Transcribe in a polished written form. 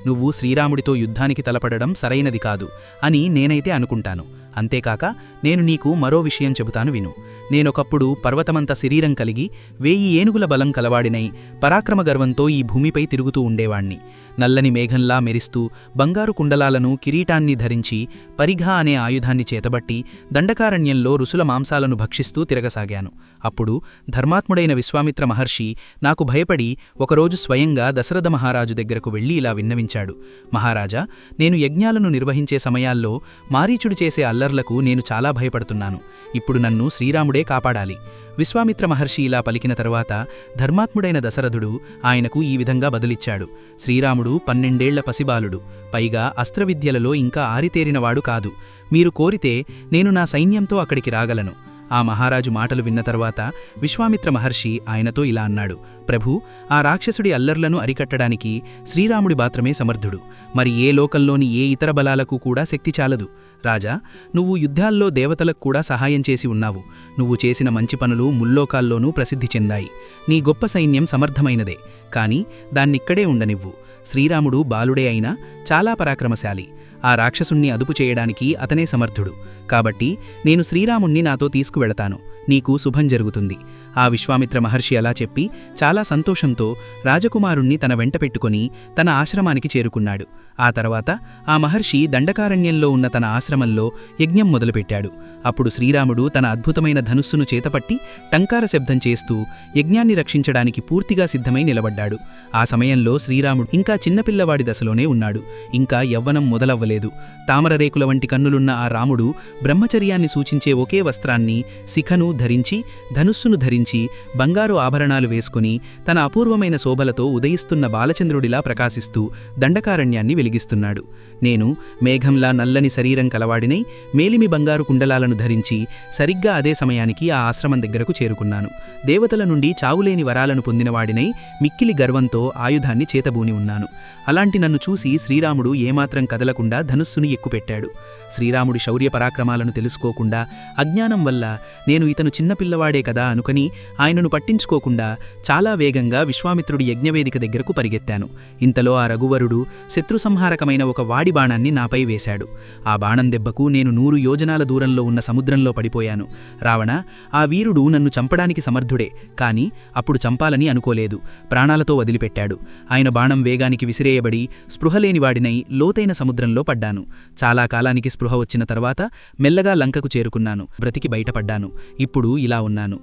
నువ్వు శ్రీరాముడితో యుద్ధానికి తలపడడం సరైనది కాదు అని నేనైతే అనుకుంటాను. అంతేకాక నేను నీకు మరో విషయం చెబుతాను విను. నేనొకప్పుడు పర్వతమంత శరీరం కలిగి 1000 ఏనుగుల బలం కలవాడినై పరాక్రమగర్వంతో ఈ భూమిపై తిరుగుతూ ఉండేవాణ్ణి. నల్లని మేఘంలా మెరిస్తూ బంగారు కుండలాలను కిరీటాన్ని ధరించి పరిఘ అనే ఆయుధాన్ని చేతబట్టి దండకారణ్యంలో రుసుల మాంసాలను భక్షిస్తూ తిరగసాగాను. అప్పుడు ధర్మాత్ముడైన విశ్వామిత్ర మహర్షి నాకు భయపడి ఒకరోజు స్వయంగా దశరథ మహారాజు దగ్గరకు వెళ్లి ఇలా విన్నవించాడు. మహారాజా, నేను యజ్ఞాలను నిర్వహించే సమయాల్లో మారీచుడు చేసే అల్లర్లకు నేను చాలా భయపడుతున్నాను. ఇప్పుడు నన్ను శ్రీరాముడే కాపాడాలి. విశ్వామిత్ర మహర్షి ఇలా పలికిన తరువాత ధర్మాత్ముడైన దశరథుడు ఆయనకు ఈ విధంగా బదులిచ్చాడు. శ్రీరాముడు 12 ఏళ్ల పసిబాలుడు, పైగా అస్త్రవిద్యలలో ఇంకా ఆరితేరినవాడు కాదు. మీరు కోరితే నేను నా సైన్యంతో అక్కడికి రాగలను. ఆ మహారాజు మాటలు విన్న తర్వాత విశ్వామిత్ర మహర్షి ఆయనతో ఇలా అన్నాడు. ప్రభూ, ఆ రాక్షసుడి అల్లర్లను అరికట్టడానికి శ్రీరాముడి మాత్రమే సమర్థుడు. మరి ఏ లోకంలోని ఏ ఇతర బలాలకు కూడా శక్తి చాలదు. రాజా, నువ్వు యుద్ధాల్లో దేవతలకు కూడా సహాయం చేసి ఉన్నావు. నువ్వు చేసిన మంచి పనులు ముల్లోకాల్లోనూ ప్రసిద్ధి చెందాయి. నీ గొప్ప సైన్యం సమర్థమైనదే, కాని దాన్నిక్కడే ఉండనివ్వు. శ్రీరాముడు బాలుడే అయినా చాలా పరాక్రమశాలి. ఆ రాక్షసుణ్ణి అదుపు చేయడానికి అతనే సమర్థుడు. కాబట్టి నేను శ్రీరాముణ్ణి నాతో తీసుకువెళతాను. నీకు శుభం జరుగుతుంది. ఆ విశ్వామిత్ర మహర్షి అలా చెప్పి చాలా సంతోషంతో రాజకుమారుణ్ణి తన వెంట పెట్టుకుని తన ఆశ్రమానికి చేరుకున్నాడు. ఆ తర్వాత ఆ మహర్షి దండకారణ్యంలో ఉన్న తన ఆశ్రమంలో యజ్ఞం మొదలుపెట్టాడు. అప్పుడు శ్రీరాముడు తన అద్భుతమైన ధనుస్సును చేతపట్టి టంకార శబ్దం చేస్తూ యజ్ఞాన్ని రక్షించడానికి పూర్తిగా సిద్ధమై నిలబడ్డాడు. ఆ సమయంలో శ్రీరాముడు ఇంకా చిన్నపిల్లవాడి దశలోనే ఉన్నాడు. ఇంకా యవ్వనం మొదలవ్వలేదు. తామరరేకుల వంటి కన్నులున్న ఆ రాముడు బ్రహ్మచర్యాన్ని సూచించే ఒకే వస్త్రాన్ని, శిఖను ధరించి, ధనుస్సును ధరించి, బంగారు ఆభరణాలు వేసుకుని తన అపూర్వమైన శోభలతో ఉదయిస్తున్న బాలచంద్రుడిలా ప్రకాశిస్తూ దండకారణ్యాన్ని వెలిగిస్తున్నాడు. నేను మేఘంలా నల్లని శరీరం కలవాడినై మేలిమి బంగారు కుండలాలను ధరించి సరిగ్గా అదే సమయానికి ఆ ఆశ్రమం దగ్గరకు చేరుకున్నాను. దేవతల నుండి చావులేని వరాలను పొందినవాడినై మిక్కిలి గర్వంతో ఆయుధాన్ని చేతబూని ఉన్నాను. అలాంటి నన్ను చూసి శ్రీరాముడు ఏమాత్రం కదలకుండా ధనుస్సును ఎక్కుపెట్టాడు. శ్రీరాముడి శౌర్య పరాక్రమాలను తెలుసుకోకుండా అజ్ఞానం వల్ల నేను ఇతను చిన్నపిల్లవాడే కదా అనుకుని ఆయనను పట్టించుకోకుండా చాలా వేగంగా విశ్వామిత్రుడి యజ్ఞవేదిక దగ్గరకు పరిగెత్తాను. ఇంతలో ఆ రఘువరుడు శత్రుసంహారకమైన ఒక వాడి బాణాన్ని నాపై వేశాడు. ఆ బాణం దెబ్బకు నేను 100 యోజనాల దూరంలో ఉన్న సముద్రంలో పడిపోయాను. రావణ, ఆ వీరుడు నన్ను చంపడానికి సమర్థుడే, కాని అప్పుడు చంపాలని అనుకోలేదు. ప్రాణాలతో వదిలిపెట్టాడు. ఆయన బాణం వేగానికి విసిరేయబడి స్పృహలేనివాడినై లోతైన సముద్రంలో పడ్డాను. చాలా కాలానికి స్పృహ వచ్చిన తర్వాత మెల్లగా లంకకు చేరుకున్నాను. బ్రతికి బయటపడ్డాను. ఇప్పుడు ఇలా ఉన్నాను.